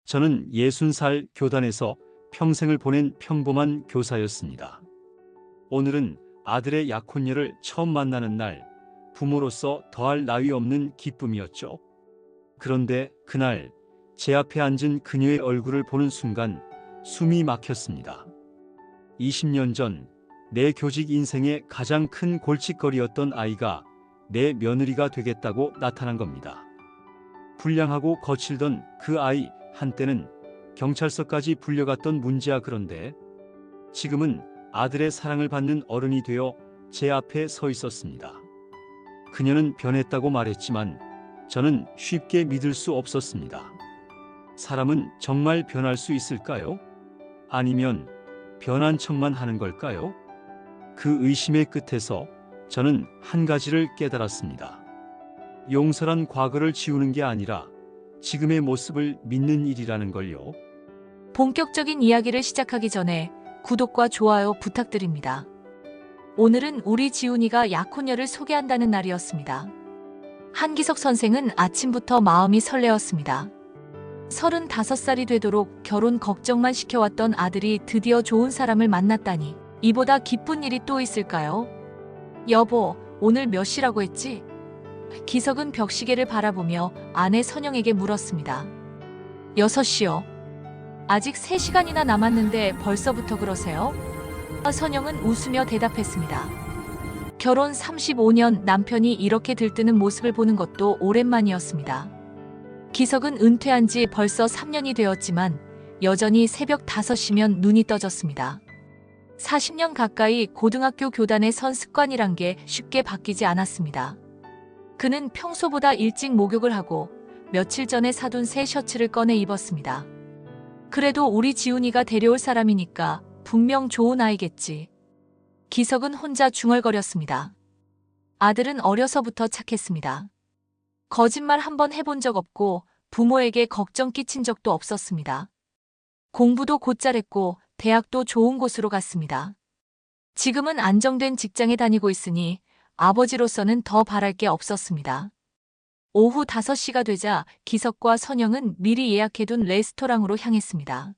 저는 60살 교단에서 평생을 보낸 평범한 교사였습니다. 오늘은 아들의 약혼녀를 처음 만나는 날, 부모로서 더할 나위 없는 기쁨이었죠. 그런데 그날 제 앞에 앉은 그녀의 얼굴을 보는 순간 숨이 막혔습니다. 20년 전 내 교직 인생의 가장 큰 골칫거리였던 아이가 내 며느리가 되겠다고 나타난 겁니다. 불량하고 거칠던 그 아이, 한때는 경찰서까지 불려갔던 문제야. 그런데 지금은 아들의 사랑을 받는 어른이 되어 제 앞에 서 있었습니다. 그녀는 변했다고 말했지만 저는 쉽게 믿을 수 없었습니다. 사람은 정말 변할 수 있을까요? 아니면 변한 척만 하는 걸까요? 그 의심의 끝에서 저는 한 가지를 깨달았습니다. 용서란 과거를 지우는 게 아니라 지금의 모습을 믿는 일이라는 걸요. 본격적인 이야기를 시작하기 전에 구독과 좋아요 부탁드립니다. 오늘은 우리 지훈이가 약혼녀를 소개한다는 날이었습니다. 한기석 선생은 아침부터 마음이 설레었습니다. 35살이 되도록 결혼 걱정만 시켜왔던 아들이 드디어 좋은 사람을 만났다니 이보다 기쁜 일이 또 있을까요? 여보, 오늘 몇 시라고 했지? 기석은 벽시계를 바라보며 아내 선영에게 물었습니다. 6시요. 아직 3시간이나 남았는데 벌써부터 그러세요? 선영은 웃으며 대답했습니다. 결혼 35년 남편이 이렇게 들뜨는 모습을 보는 것도 오랜만이었습니다. 기석은 은퇴한 지 벌써 3년이 되었지만 여전히 새벽 5시면 눈이 떠졌습니다. 40년 가까이 고등학교 교단에 선 습관이란 게 쉽게 바뀌지 않았습니다. 그는 평소보다 일찍 목욕을 하고 며칠 전에 사둔 새 셔츠를 꺼내 입었습니다. 그래도 우리 지훈이가 데려올 사람이니까 분명 좋은 아이겠지. 기석은 혼자 중얼거렸습니다. 아들은 어려서부터 착했습니다. 거짓말 한번 해본 적 없고 부모에게 걱정 끼친 적도 없었습니다. 공부도 곧잘했고 대학도 좋은 곳으로 갔습니다. 지금은 안정된 직장에 다니고 있으니 아버지로서는 더 바랄 게 없었습니다. 오후 5시가 되자 기석과 선영은 미리 예약해둔 레스토랑으로 향했습니다.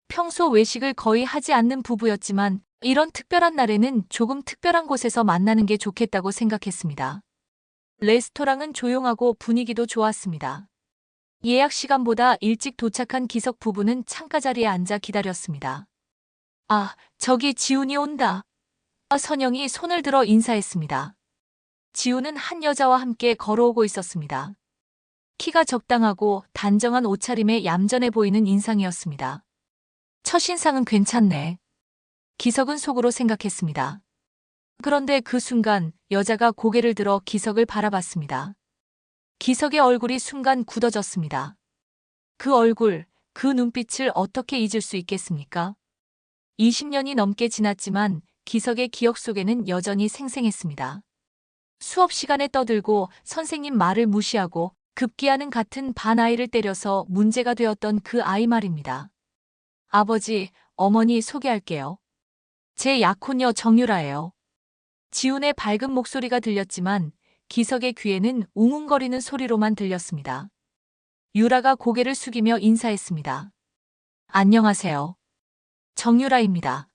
평소 외식을 거의 하지 않는 부부였지만 이런 특별한 날에는 조금 특별한 곳에서 만나는 게 좋겠다고 생각했습니다. 레스토랑은 조용하고 분위기도 좋았습니다. 예약 시간보다 일찍 도착한 기석 부부는 창가 자리에 앉아 기다렸습니다. 아, 저기 지훈이 온다. 선영이 손을 들어 인사했습니다. 지훈은 한 여자와 함께 걸어오고 있었습니다. 키가 적당하고 단정한 옷차림에 얌전해 보이는 인상이었습니다. 첫인상은 괜찮네. 기석은 속으로 생각했습니다. 그런데 그 순간 여자가 고개를 들어 기석을 바라봤습니다. 기석의 얼굴이 순간 굳어졌습니다. 그 얼굴, 그 눈빛을 어떻게 잊을 수 있겠습니까? 20년이 넘게 지났지만 기석의 기억 속에는 여전히 생생했습니다. 수업 시간에 떠들고 선생님 말을 무시하고 급기야는 같은 반아이를 때려서 문제가 되었던 그 아이 말입니다. 아버지, 어머니 소개할게요. 제 약혼녀 정유라예요. 지훈의 밝은 목소리가 들렸지만 기석의 귀에는 웅웅거리는 소리로만 들렸습니다. 유라가 고개를 숙이며 인사했습니다. 안녕하세요. 정유라입니다.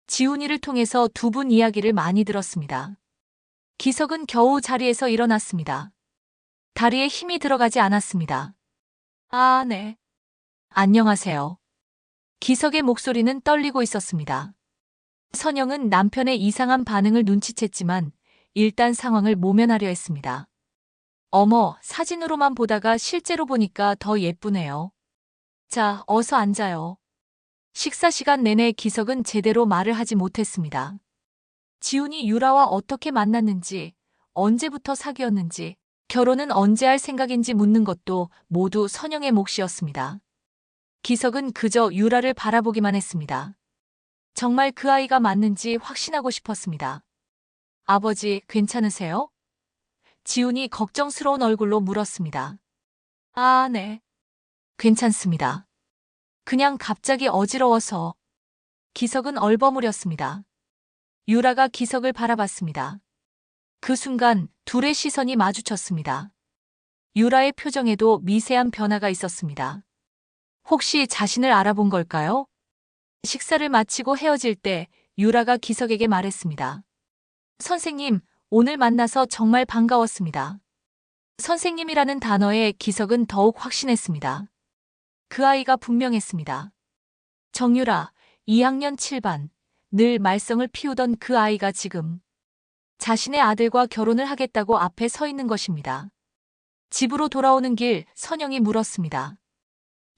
지훈이를 통해서 두 분 이야기를 많이 들었습니다. 기석은 겨우 자리에서 일어났습니다. 다리에 힘이 들어가지 않았습니다. 아, 네. 안녕하세요. 기석의 목소리는 떨리고 있었습니다. 선영은 남편의 이상한 반응을 눈치챘지만 일단 상황을 모면하려 했습니다. 어머, 사진으로만 보다가 실제로 보니까 더 예쁘네요. 자, 어서 앉아요. 식사 시간 내내 기석은 제대로 말을 하지 못했습니다. 지훈이 유라와 어떻게 만났는지, 언제부터 사귀었는지, 결혼은 언제 할 생각인지 묻는 것도 모두 선영의 몫이었습니다. 기석은 그저 유라를 바라보기만 했습니다. 정말 그 아이가 맞는지 확신하고 싶었습니다. 아버지, 괜찮으세요? 지훈이 걱정스러운 얼굴로 물었습니다. 아, 네. 괜찮습니다. 그냥 갑자기 어지러워서. 기석은 얼버무렸습니다. 유라가 기석을 바라봤습니다. 그 순간 둘의 시선이 마주쳤습니다. 유라의 표정에도 미세한 변화가 있었습니다. 혹시 자신을 알아본 걸까요? 식사를 마치고 헤어질 때 유라가 기석에게 말했습니다. 선생님, 오늘 만나서 정말 반가웠습니다. 선생님이라는 단어에 기석은 더욱 확신했습니다. 그 아이가 분명했습니다. 정유라, 2학년 7반, 늘 말썽을 피우던 그 아이가 지금 자신의 아들과 결혼을 하겠다고 앞에 서 있는 것입니다. 집으로 돌아오는 길 선영이 물었습니다.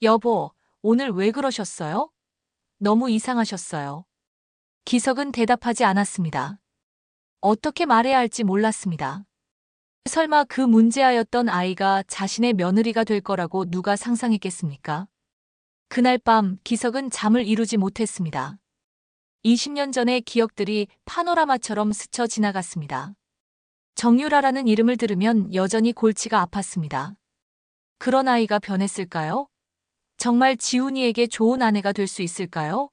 여보, 오늘 왜 그러셨어요? 너무 이상하셨어요. 기석은 대답하지 않았습니다. 어떻게 말해야 할지 몰랐습니다. 설마 그 문제아였던 아이가 자신의 며느리가 될 거라고 누가 상상했겠습니까? 그날 밤 기석은 잠을 이루지 못했습니다. 20년 전의 기억들이 파노라마처럼 스쳐 지나갔습니다. 정유라라는 이름을 들으면 여전히 골치가 아팠습니다. 그런 아이가 변했을까요? 정말 지훈이에게 좋은 아내가 될 수 있을까요?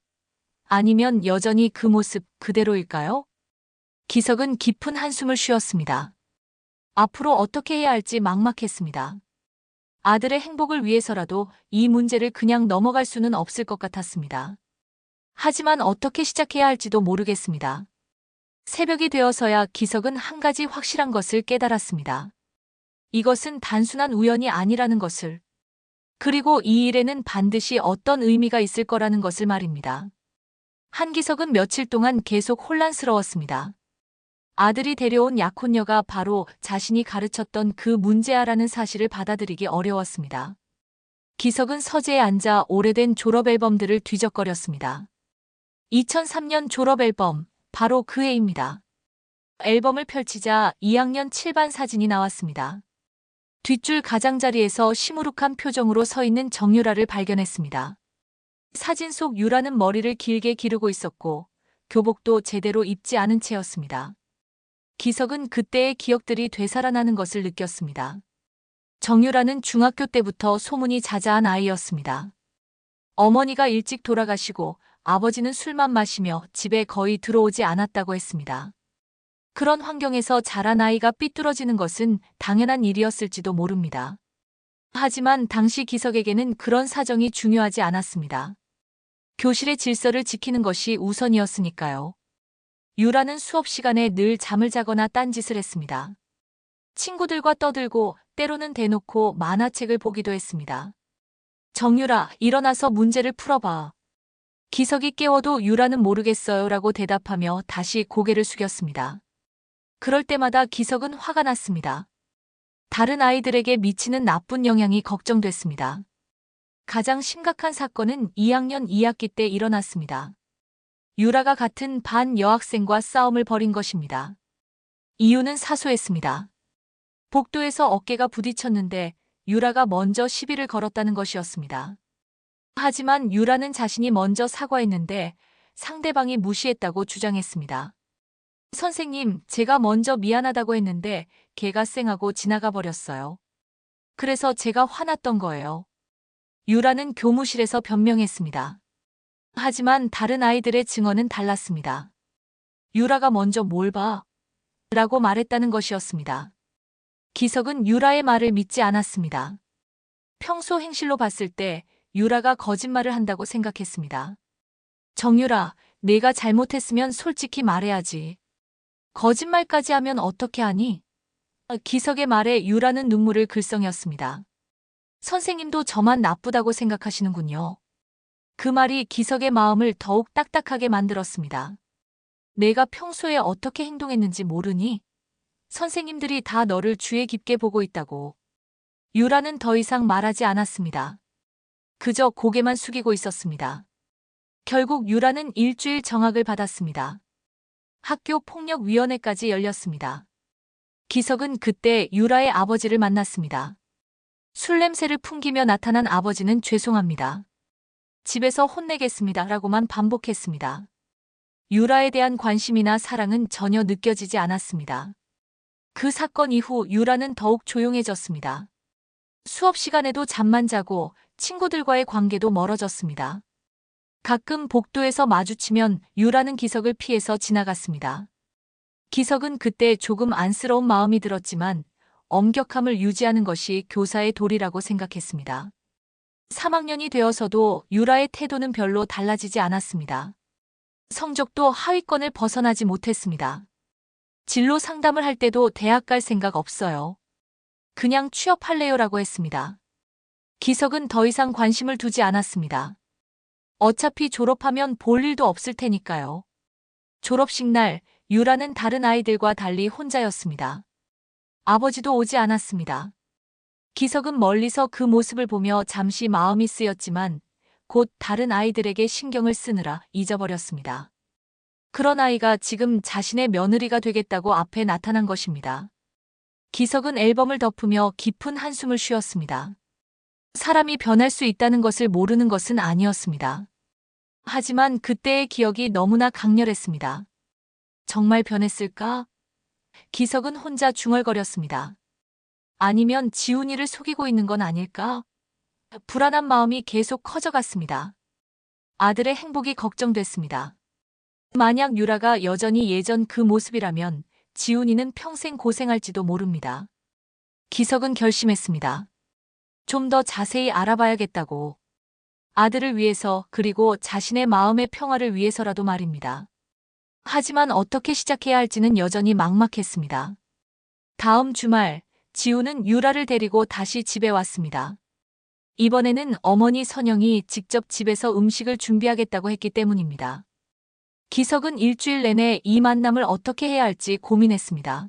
아니면 여전히 그 모습 그대로일까요? 기석은 깊은 한숨을 쉬었습니다. 앞으로 어떻게 해야 할지 막막했습니다. 아들의 행복을 위해서라도 이 문제를 그냥 넘어갈 수는 없을 것 같았습니다. 하지만 어떻게 시작해야 할지도 모르겠습니다. 새벽이 되어서야 기석은 한 가지 확실한 것을 깨달았습니다. 이것은 단순한 우연이 아니라는 것을. 그리고 이 일에는 반드시 어떤 의미가 있을 거라는 것을 말입니다. 한기석은 며칠 동안 계속 혼란스러웠습니다. 아들이 데려온 약혼녀가 바로 자신이 가르쳤던 그 문제아라는 사실을 받아들이기 어려웠습니다. 기석은 서재에 앉아 오래된 졸업 앨범들을 뒤적거렸습니다. 2003년 졸업 앨범, 바로 그 해입니다. 앨범을 펼치자 2학년 7반 사진이 나왔습니다. 뒷줄 가장자리에서 시무룩한 표정으로 서 있는 정유라를 발견했습니다. 사진 속 유라는 머리를 길게 기르고 있었고 교복도 제대로 입지 않은 채였습니다. 기석은 그때의 기억들이 되살아나는 것을 느꼈습니다. 정유라는 중학교 때부터 소문이 자자한 아이였습니다. 어머니가 일찍 돌아가시고 아버지는 술만 마시며 집에 거의 들어오지 않았다고 했습니다. 그런 환경에서 자란 아이가 삐뚤어지는 것은 당연한 일이었을지도 모릅니다. 하지만 당시 기석에게는 그런 사정이 중요하지 않았습니다. 교실의 질서를 지키는 것이 우선이었으니까요. 유라는 수업 시간에 늘 잠을 자거나 딴짓을 했습니다. 친구들과 떠들고 때로는 대놓고 만화책을 보기도 했습니다. 정유라, 일어나서 문제를 풀어봐. 기석이 깨워도 유라는 모르겠어요 라고 대답하며 다시 고개를 숙였습니다. 그럴 때마다 기석은 화가 났습니다. 다른 아이들에게 미치는 나쁜 영향이 걱정됐습니다. 가장 심각한 사건은 2학년 2학기 때 일어났습니다. 유라가 같은 반 여학생과 싸움을 벌인 것입니다. 이유는 사소했습니다. 복도에서 어깨가 부딪혔는데 유라가 먼저 시비를 걸었다는 것이었습니다. 하지만 유라는 자신이 먼저 사과했는데 상대방이 무시했다고 주장했습니다. 선생님, 제가 먼저 미안하다고 했는데 걔가 쌩하고 지나가 버렸어요. 그래서 제가 화났던 거예요. 유라는 교무실에서 변명했습니다. 하지만 다른 아이들의 증언은 달랐습니다. 유라가 먼저 뭘 봐? 라고 말했다는 것이었습니다. 기석은 유라의 말을 믿지 않았습니다. 평소 행실로 봤을 때 유라가 거짓말을 한다고 생각했습니다. 정유라, 내가 잘못했으면 솔직히 말해야지. 거짓말까지 하면 어떻게 하니? 기석의 말에 유라는 눈물을 글썽였습니다. 선생님도 저만 나쁘다고 생각하시는군요. 그 말이 기석의 마음을 더욱 딱딱하게 만들었습니다. 내가 평소에 어떻게 행동했는지 모르니? 선생님들이 다 너를 주의 깊게 보고 있다고. 유라는 더 이상 말하지 않았습니다. 그저 고개만 숙이고 있었습니다. 결국 유라는 일주일 정학을 받았습니다. 학교 폭력위원회까지 열렸습니다. 기석은 그때 유라의 아버지를 만났습니다. 술 냄새를 풍기며 나타난 아버지는 죄송합니다. 집에서 혼내겠습니다. 라고만 반복했습니다. 유라에 대한 관심이나 사랑은 전혀 느껴지지 않았습니다. 그 사건 이후 유라는 더욱 조용해졌습니다. 수업 시간에도 잠만 자고 친구들과의 관계도 멀어졌습니다. 가끔 복도에서 마주치면 유라는 기석을 피해서 지나갔습니다. 기석은 그때 조금 안쓰러운 마음이 들었지만 엄격함을 유지하는 것이 교사의 도리라고 생각했습니다. 3학년이 되어서도 유라의 태도는 별로 달라지지 않았습니다. 성적도 하위권을 벗어나지 못했습니다. 진로 상담을 할 때도 대학 갈 생각 없어요. 그냥 취업할래요라고 했습니다. 기석은 더 이상 관심을 두지 않았습니다. 어차피 졸업하면 볼 일도 없을 테니까요. 졸업식 날, 유라는 다른 아이들과 달리 혼자였습니다. 아버지도 오지 않았습니다. 기석은 멀리서 그 모습을 보며 잠시 마음이 쓰였지만 곧 다른 아이들에게 신경을 쓰느라 잊어버렸습니다. 그런 아이가 지금 자신의 며느리가 되겠다고 앞에 나타난 것입니다. 기석은 앨범을 덮으며 깊은 한숨을 쉬었습니다. 사람이 변할 수 있다는 것을 모르는 것은 아니었습니다. 하지만 그때의 기억이 너무나 강렬했습니다. 정말 변했을까? 기석은 혼자 중얼거렸습니다. 아니면 지훈이를 속이고 있는 건 아닐까? 불안한 마음이 계속 커져갔습니다. 아들의 행복이 걱정됐습니다. 만약 유라가 여전히 예전 그 모습이라면 지훈이는 평생 고생할지도 모릅니다. 기석은 결심했습니다. 좀 더 자세히 알아봐야겠다고. 아들을 위해서 그리고 자신의 마음의 평화를 위해서라도 말입니다. 하지만 어떻게 시작해야 할지는 여전히 막막했습니다. 다음 주말, 지훈은 유라를 데리고 다시 집에 왔습니다. 이번에는 어머니 선영이 직접 집에서 음식을 준비하겠다고 했기 때문입니다. 기석은 일주일 내내 이 만남을 어떻게 해야 할지 고민했습니다.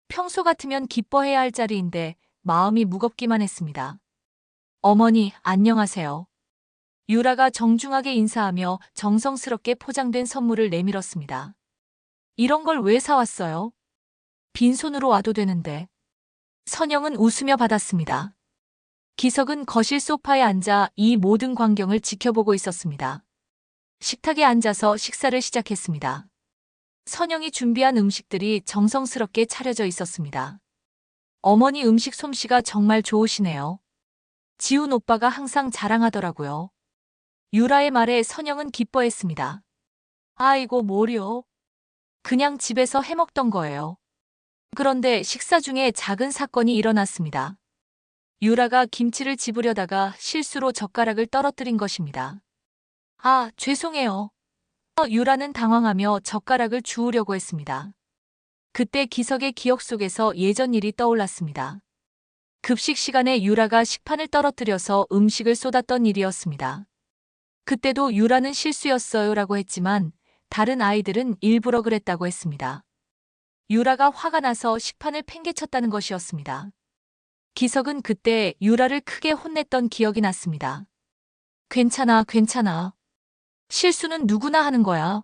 평소 같으면 기뻐해야 할 자리인데 마음이 무겁기만 했습니다. 어머니, 안녕하세요. 유라가 정중하게 인사하며 정성스럽게 포장된 선물을 내밀었습니다. 이런 걸 왜 사왔어요? 빈손으로 와도 되는데. 선영은 웃으며 받았습니다. 기석은 거실 소파에 앉아 이 모든 광경을 지켜보고 있었습니다. 식탁에 앉아서 식사를 시작했습니다. 선영이 준비한 음식들이 정성스럽게 차려져 있었습니다. 어머니 음식 솜씨가 정말 좋으시네요. 지훈 오빠가 항상 자랑하더라고요. 유라의 말에 선영은 기뻐했습니다. 아이고 뭐려. 그냥 집에서 해먹던 거예요. 그런데 식사 중에 작은 사건이 일어났습니다. 유라가 김치를 집으려다가 실수로 젓가락을 떨어뜨린 것입니다. 아, 죄송해요. 유라는 당황하며 젓가락을 주우려고 했습니다. 그때 기석의 기억 속에서 예전 일이 떠올랐습니다. 급식 시간에 유라가 식판을 떨어뜨려서 음식을 쏟았던 일이었습니다. 그때도 유라는 실수였어요라고 했지만 다른 아이들은 일부러 그랬다고 했습니다. 유라가 화가 나서 식판을 팽개쳤다는 것이었습니다. 기석은 그때 유라를 크게 혼냈던 기억이 났습니다. 괜찮아, 괜찮아. 실수는 누구나 하는 거야.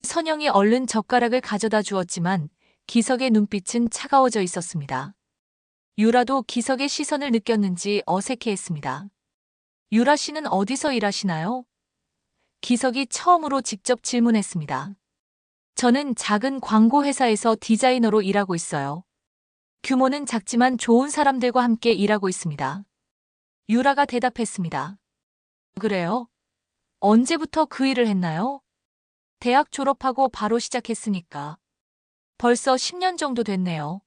선영이 얼른 젓가락을 가져다 주었지만 기석의 눈빛은 차가워져 있었습니다. 유라도 기석의 시선을 느꼈는지 어색해했습니다. 유라 씨는 어디서 일하시나요? 기석이 처음으로 직접 질문했습니다. 저는 작은 광고 회사에서 디자이너로 일하고 있어요. 규모는 작지만 좋은 사람들과 함께 일하고 있습니다. 유라가 대답했습니다. 그래요? 언제부터 그 일을 했나요? 대학 졸업하고 바로 시작했으니까. 벌써 10년 정도 됐네요.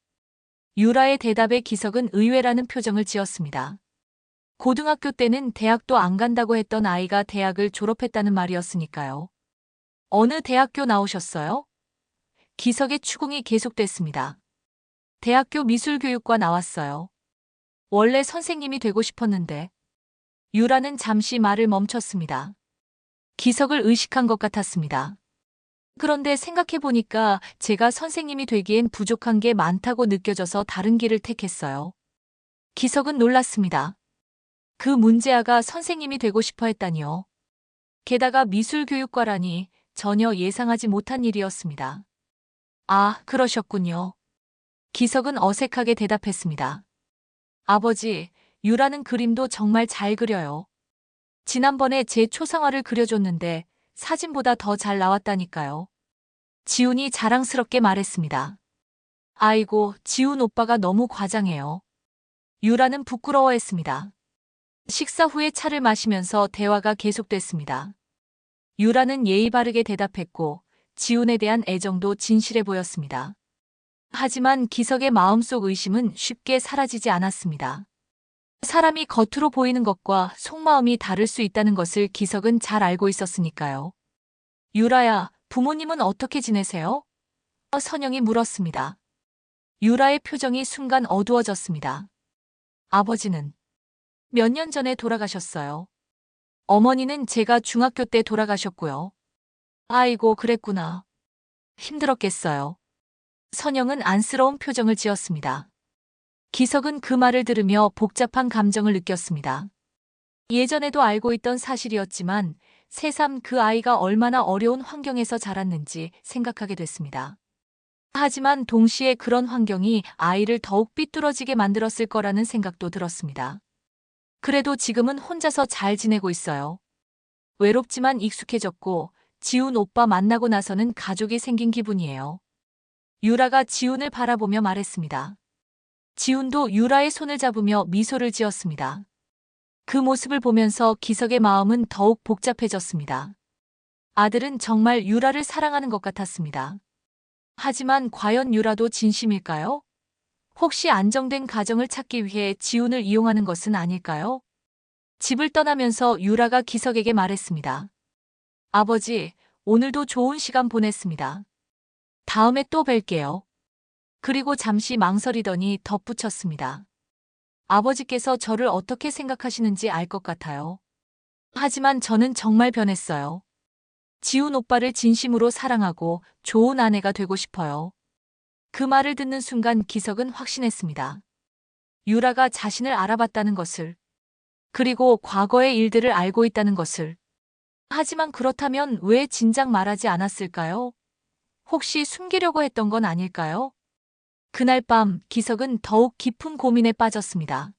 유라의 대답에 기석은 의외라는 표정을 지었습니다. 고등학교 때는 대학도 안 간다고 했던 아이가 대학을 졸업했다는 말이었으니까요. 어느 대학교 나오셨어요? 기석의 추궁이 계속됐습니다. 대학교 미술교육과 나왔어요. 원래 선생님이 되고 싶었는데. 유라는 잠시 말을 멈췄습니다. 기석을 의식한 것 같았습니다. 그런데 생각해보니까 제가 선생님이 되기엔 부족한 게 많다고 느껴져서 다른 길을 택했어요. 기석은 놀랐습니다. 그 문제아가 선생님이 되고 싶어 했다니요. 게다가 미술교육과라니 전혀 예상하지 못한 일이었습니다. 아, 그러셨군요. 기석은 어색하게 대답했습니다. 아버지, 유라는 그림도 정말 잘 그려요. 지난번에 제 초상화를 그려줬는데 사진보다 더 잘 나왔다니까요. 지훈이 자랑스럽게 말했습니다. 아이고, 지훈 오빠가 너무 과장해요. 유라는 부끄러워했습니다. 식사 후에 차를 마시면서 대화가 계속됐습니다. 유라는 예의 바르게 대답했고 지훈에 대한 애정도 진실해 보였습니다. 하지만 기석의 마음속 의심은 쉽게 사라지지 않았습니다. 사람이 겉으로 보이는 것과 속마음이 다를 수 있다는 것을 기석은 잘 알고 있었으니까요. 유라야, 부모님은 어떻게 지내세요? 선영이 물었습니다. 유라의 표정이 순간 어두워졌습니다. 아버지는 몇 년 전에 돌아가셨어요. 어머니는 제가 중학교 때 돌아가셨고요. 아이고, 그랬구나. 힘들었겠어요. 선영은 안쓰러운 표정을 지었습니다. 기석은 그 말을 들으며 복잡한 감정을 느꼈습니다. 예전에도 알고 있던 사실이었지만 새삼 그 아이가 얼마나 어려운 환경에서 자랐는지 생각하게 됐습니다. 하지만 동시에 그런 환경이 아이를 더욱 삐뚤어지게 만들었을 거라는 생각도 들었습니다. 그래도 지금은 혼자서 잘 지내고 있어요. 외롭지만 익숙해졌고 지훈 오빠 만나고 나서는 가족이 생긴 기분이에요. 유라가 지훈을 바라보며 말했습니다. 지훈도 유라의 손을 잡으며 미소를 지었습니다. 그 모습을 보면서 기석의 마음은 더욱 복잡해졌습니다. 아들은 정말 유라를 사랑하는 것 같았습니다. 하지만 과연 유라도 진심일까요? 혹시 안정된 가정을 찾기 위해 지훈을 이용하는 것은 아닐까요? 집을 떠나면서 유라가 기석에게 말했습니다. 아버지, 오늘도 좋은 시간 보냈습니다. 다음에 또 뵐게요. 그리고 잠시 망설이더니 덧붙였습니다. 아버지께서 저를 어떻게 생각하시는지 알 것 같아요. 하지만 저는 정말 변했어요. 지훈 오빠를 진심으로 사랑하고 좋은 아내가 되고 싶어요. 그 말을 듣는 순간 기석은 확신했습니다. 유라가 자신을 알아봤다는 것을, 그리고 과거의 일들을 알고 있다는 것을. 하지만 그렇다면 왜 진작 말하지 않았을까요? 혹시 숨기려고 했던 건 아닐까요? 그날 밤 기석은 더욱 깊은 고민에 빠졌습니다.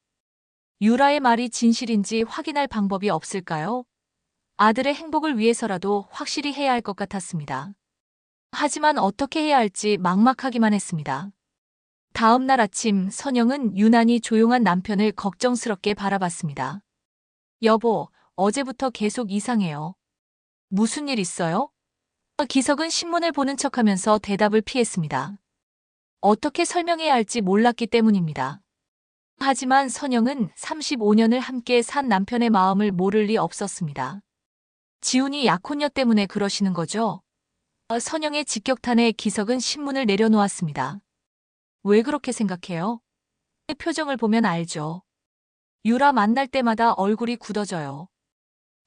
유라의 말이 진실인지 확인할 방법이 없을까요? 아들의 행복을 위해서라도 확실히 해야 할 것 같았습니다. 하지만 어떻게 해야 할지 막막하기만 했습니다. 다음 날 아침 선영은 유난히 조용한 남편을 걱정스럽게 바라봤습니다. 여보, 어제부터 계속 이상해요. 무슨 일 있어요? 기석은 신문을 보는 척하면서 대답을 피했습니다. 어떻게 설명해야 할지 몰랐기 때문입니다. 하지만 선영은 35년을 함께 산 남편의 마음을 모를 리 없었습니다. 지훈이 약혼녀 때문에 그러시는 거죠? 선영의 직격탄에 기석은 신문을 내려놓았습니다. 왜 그렇게 생각해요? 표정을 보면 알죠. 유라 만날 때마다 얼굴이 굳어져요.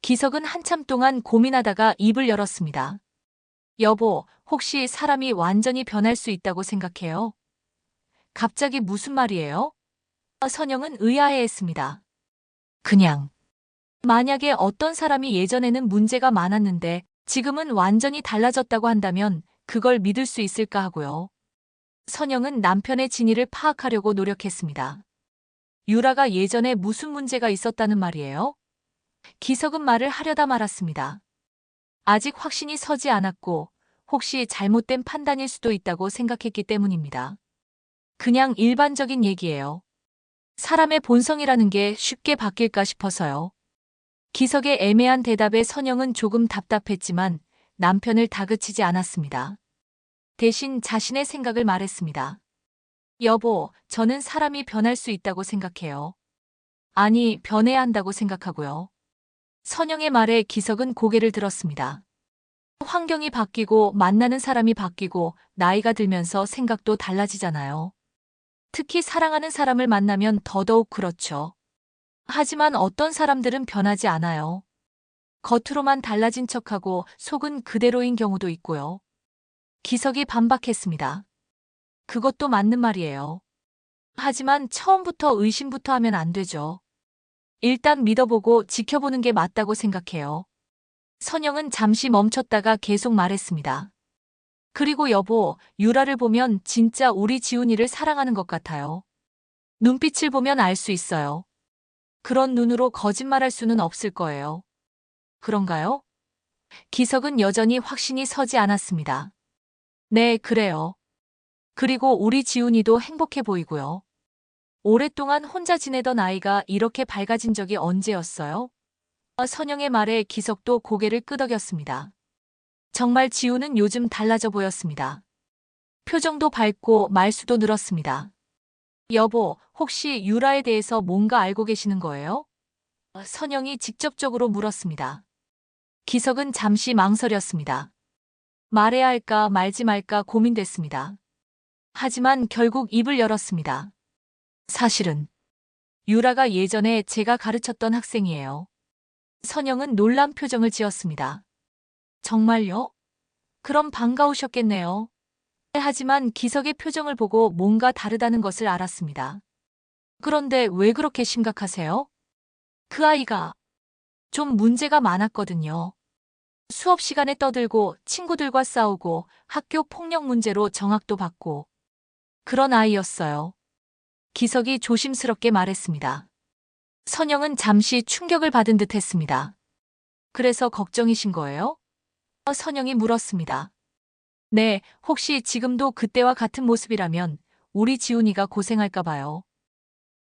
기석은 한참 동안 고민하다가 입을 열었습니다. 여보, 혹시 사람이 완전히 변할 수 있다고 생각해요? 갑자기 무슨 말이에요? 선영은 의아해했습니다. 그냥. 만약에 어떤 사람이 예전에는 문제가 많았는데 지금은 완전히 달라졌다고 한다면 그걸 믿을 수 있을까 하고요. 선영은 남편의 진위를 파악하려고 노력했습니다. 유라가 예전에 무슨 문제가 있었다는 말이에요? 기석은 말을 하려다 말았습니다. 아직 확신이 서지 않았고 혹시 잘못된 판단일 수도 있다고 생각했기 때문입니다. 그냥 일반적인 얘기예요. 사람의 본성이라는 게 쉽게 바뀔까 싶어서요. 기석의 애매한 대답에 선영은 조금 답답했지만 남편을 다그치지 않았습니다. 대신 자신의 생각을 말했습니다. 여보, 저는 사람이 변할 수 있다고 생각해요. 아니, 변해야 한다고 생각하고요. 선영의 말에 기석은 고개를 들었습니다. 환경이 바뀌고 만나는 사람이 바뀌고 나이가 들면서 생각도 달라지잖아요. 특히 사랑하는 사람을 만나면 더더욱 그렇죠. 하지만 어떤 사람들은 변하지 않아요. 겉으로만 달라진 척하고 속은 그대로인 경우도 있고요. 기석이 반박했습니다. 그것도 맞는 말이에요. 하지만 처음부터 의심부터 하면 안 되죠. 일단 믿어보고 지켜보는 게 맞다고 생각해요. 선영은 잠시 멈췄다가 계속 말했습니다. 그리고 여보, 유라를 보면 진짜 우리 지훈이를 사랑하는 것 같아요. 눈빛을 보면 알 수 있어요. 그런 눈으로 거짓말할 수는 없을 거예요. 그런가요? 기석은 여전히 확신이 서지 않았습니다. 네, 그래요. 그리고 우리 지훈이도 행복해 보이고요. 오랫동안 혼자 지내던 아이가 이렇게 밝아진 적이 언제였어요? 선영의 말에 기석도 고개를 끄덕였습니다. 정말 지훈은 요즘 달라져 보였습니다. 표정도 밝고 말수도 늘었습니다. 여보, 혹시 유라에 대해서 뭔가 알고 계시는 거예요? 선영이 직접적으로 물었습니다. 기석은 잠시 망설였습니다. 말해야 할까 말지 말까 고민됐습니다. 하지만 결국 입을 열었습니다. 사실은 유라가 예전에 제가 가르쳤던 학생이에요. 선영은 놀란 표정을 지었습니다. 정말요? 그럼 반가우셨겠네요. 하지만 기석의 표정을 보고 뭔가 다르다는 것을 알았습니다. 그런데 왜 그렇게 심각하세요? 그 아이가 좀 문제가 많았거든요. 수업 시간에 떠들고 친구들과 싸우고 학교 폭력 문제로 정학도 받고 그런 아이였어요. 기석이 조심스럽게 말했습니다. 선영은 잠시 충격을 받은 듯 했습니다. 그래서 걱정이신 거예요? 선영이 물었습니다. 네, 혹시 지금도 그때와 같은 모습이라면 우리 지훈이가 고생할까 봐요.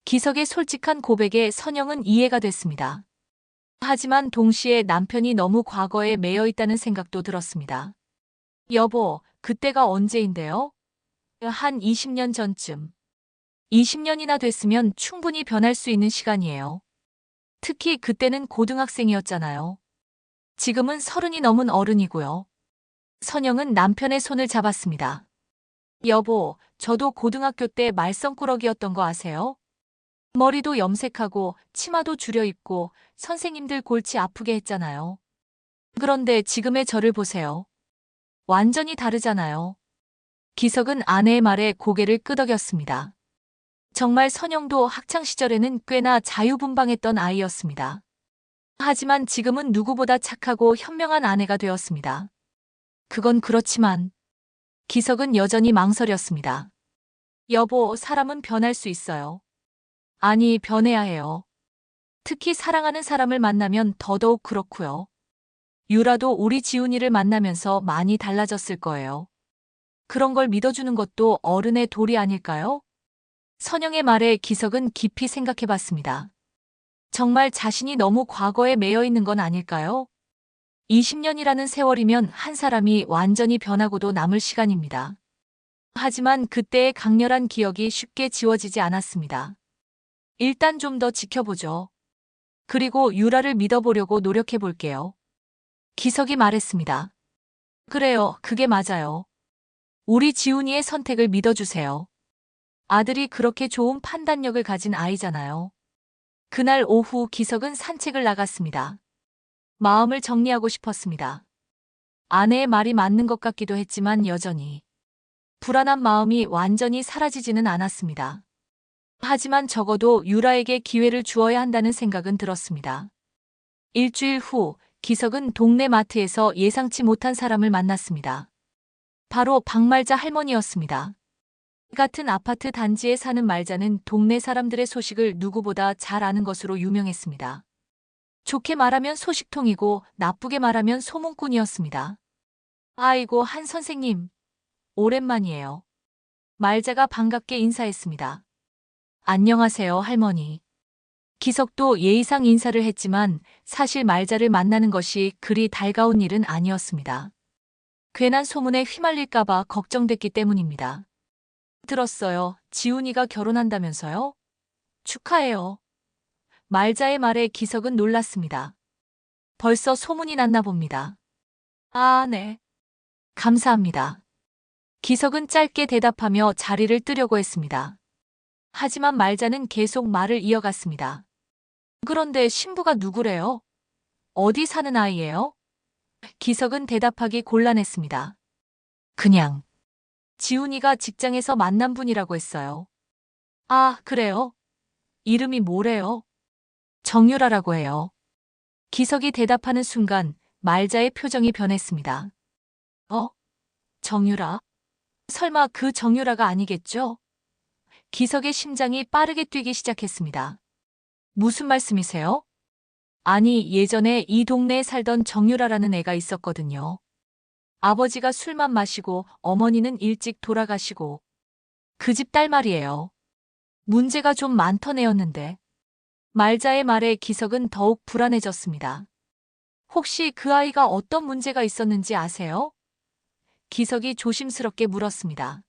기석의 솔직한 고백에 선영은 이해가 됐습니다. 하지만 동시에 남편이 너무 과거에 매여 있다는 생각도 들었습니다. 여보, 그때가 언제인데요? 한 20년 전쯤. 20년이나 됐으면 충분히 변할 수 있는 시간이에요. 특히 그때는 고등학생이었잖아요. 지금은 30이 넘은 어른이고요. 선영은 남편의 손을 잡았습니다. 여보, 저도 고등학교 때 말썽꾸러기였던 거 아세요? 머리도 염색하고 치마도 줄여 입고 선생님들 골치 아프게 했잖아요. 그런데 지금의 저를 보세요. 완전히 다르잖아요. 기석은 아내의 말에 고개를 끄덕였습니다. 정말 선영도 학창시절에는 꽤나 자유분방했던 아이였습니다. 하지만 지금은 누구보다 착하고 현명한 아내가 되었습니다. 그건 그렇지만 기석은 여전히 망설였습니다. 여보, 사람은 변할 수 있어요. 아니, 변해야 해요. 특히 사랑하는 사람을 만나면 더더욱 그렇고요. 유라도 우리 지훈이를 만나면서 많이 달라졌을 거예요. 그런 걸 믿어주는 것도 어른의 도리 아닐까요? 선영의 말에 기석은 깊이 생각해 봤습니다. 정말 자신이 너무 과거에 매여 있는 건 아닐까요? 20년이라는 세월이면 한 사람이 완전히 변하고도 남을 시간입니다. 하지만 그때의 강렬한 기억이 쉽게 지워지지 않았습니다. 일단 좀 더 지켜보죠. 그리고 유라를 믿어보려고 노력해 볼게요. 기석이 말했습니다. 그래요, 그게 맞아요. 우리 지훈이의 선택을 믿어주세요. 아들이 그렇게 좋은 판단력을 가진 아이잖아요. 그날 오후 기석은 산책을 나갔습니다. 마음을 정리하고 싶었습니다. 아내의 말이 맞는 것 같기도 했지만 여전히 불안한 마음이 완전히 사라지지는 않았습니다. 하지만 적어도 유라에게 기회를 주어야 한다는 생각은 들었습니다. 일주일 후 기석은 동네 마트에서 예상치 못한 사람을 만났습니다. 바로 박말자 할머니였습니다. 같은 아파트 단지에 사는 말자는 동네 사람들의 소식을 누구보다 잘 아는 것으로 유명했습니다. 좋게 말하면 소식통이고 나쁘게 말하면 소문꾼이었습니다. 아이고, 한 선생님. 오랜만이에요. 말자가 반갑게 인사했습니다. 안녕하세요, 할머니. 기석도 예의상 인사를 했지만 사실 말자를 만나는 것이 그리 달가운 일은 아니었습니다. 괜한 소문에 휘말릴까봐 걱정됐기 때문입니다. 들었어요. 지훈이가 결혼한다면서요? 축하해요. 말자의 말에 기석은 놀랐습니다. 벌써 소문이 났나 봅니다. 아, 네. 감사합니다. 기석은 짧게 대답하며 자리를 뜨려고 했습니다. 하지만 말자는 계속 말을 이어갔습니다. 그런데 신부가 누구래요? 어디 사는 아이예요? 기석은 대답하기 곤란했습니다. 그냥 지훈이가 직장에서 만난 분이라고 했어요. 아, 그래요? 이름이 뭐래요? 정유라라고 해요. 기석이 대답하는 순간 말자의 표정이 변했습니다. 어? 정유라? 설마 그 정유라가 아니겠죠? 기석의 심장이 빠르게 뛰기 시작했습니다. 무슨 말씀이세요? 아니, 예전에 이 동네에 살던 정유라라는 애가 있었거든요. 아버지가 술만 마시고 어머니는 일찍 돌아가시고 그 집 딸 말이에요. 문제가 좀 많던 애였는데. 말자의 말에 기석은 더욱 불안해졌습니다. 혹시 그 아이가 어떤 문제가 있었는지 아세요? 기석이 조심스럽게 물었습니다.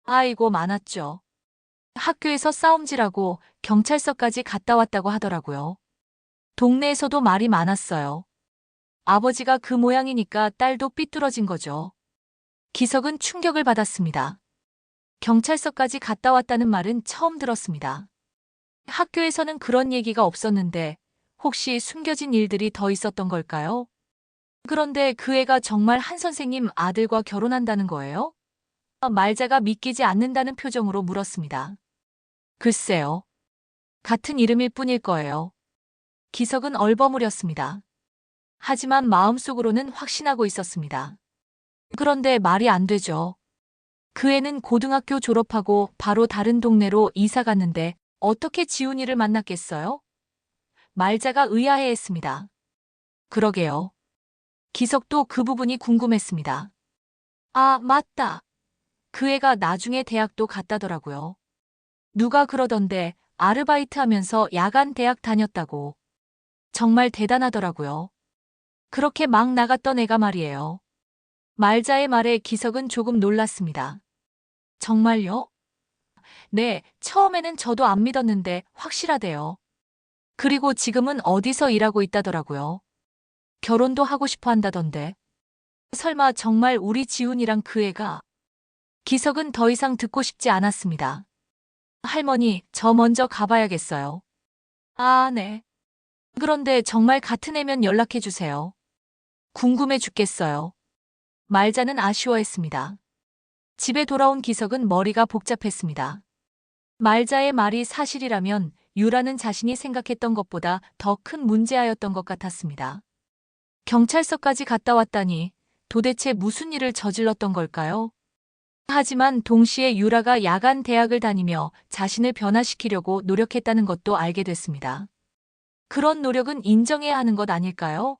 아이고, 많았죠. 학교에서 싸움질하고 경찰서까지 갔다 왔다고 하더라고요. 동네에서도 말이 많았어요. 아버지가 그 모양이니까 딸도 삐뚤어진 거죠. 기석은 충격을 받았습니다. 경찰서까지 갔다 왔다는 말은 처음 들었습니다. 학교에서는 그런 얘기가 없었는데 혹시 숨겨진 일들이 더 있었던 걸까요? 그런데 그 애가 정말 한 선생님 아들과 결혼한다는 거예요? 말자가 믿기지 않는다는 표정으로 물었습니다. 글쎄요. 같은 이름일 뿐일 거예요. 기석은 얼버무렸습니다. 하지만 마음속으로는 확신하고 있었습니다. 그런데 말이 안 되죠. 그 애는 고등학교 졸업하고 바로 다른 동네로 이사 갔는데 어떻게 지훈이를 만났겠어요? 말자가 의아해했습니다. 그러게요. 기석도 그 부분이 궁금했습니다. 아, 맞다. 그 애가 나중에 대학도 갔다더라고요. 누가 그러던데 아르바이트 하면서 야간 대학 다녔다고. 정말 대단하더라고요. 그렇게 막 나갔던 애가 말이에요. 말자의 말에 기석은 조금 놀랐습니다. 정말요? 네, 처음에는 저도 안 믿었는데 확실하대요. 그리고 지금은 어디서 일하고 있다더라고요. 결혼도 하고 싶어 한다던데. 설마 정말 우리 지훈이랑 그 애가? 기석은 더 이상 듣고 싶지 않았습니다. 할머니, 저 먼저 가봐야겠어요. 아, 네. 그런데 정말 같은 애면 연락해 주세요. 궁금해 죽겠어요. 말자는 아쉬워했습니다. 집에 돌아온 기석은 머리가 복잡했습니다. 말자의 말이 사실이라면 유라는 자신이 생각했던 것보다 더 큰 문제아였던 것 같았습니다. 경찰서까지 갔다 왔다니 도대체 무슨 일을 저질렀던 걸까요? 하지만 동시에 유라가 야간 대학을 다니며 자신을 변화시키려고 노력했다는 것도 알게 됐습니다. 그런 노력은 인정해야 하는 것 아닐까요?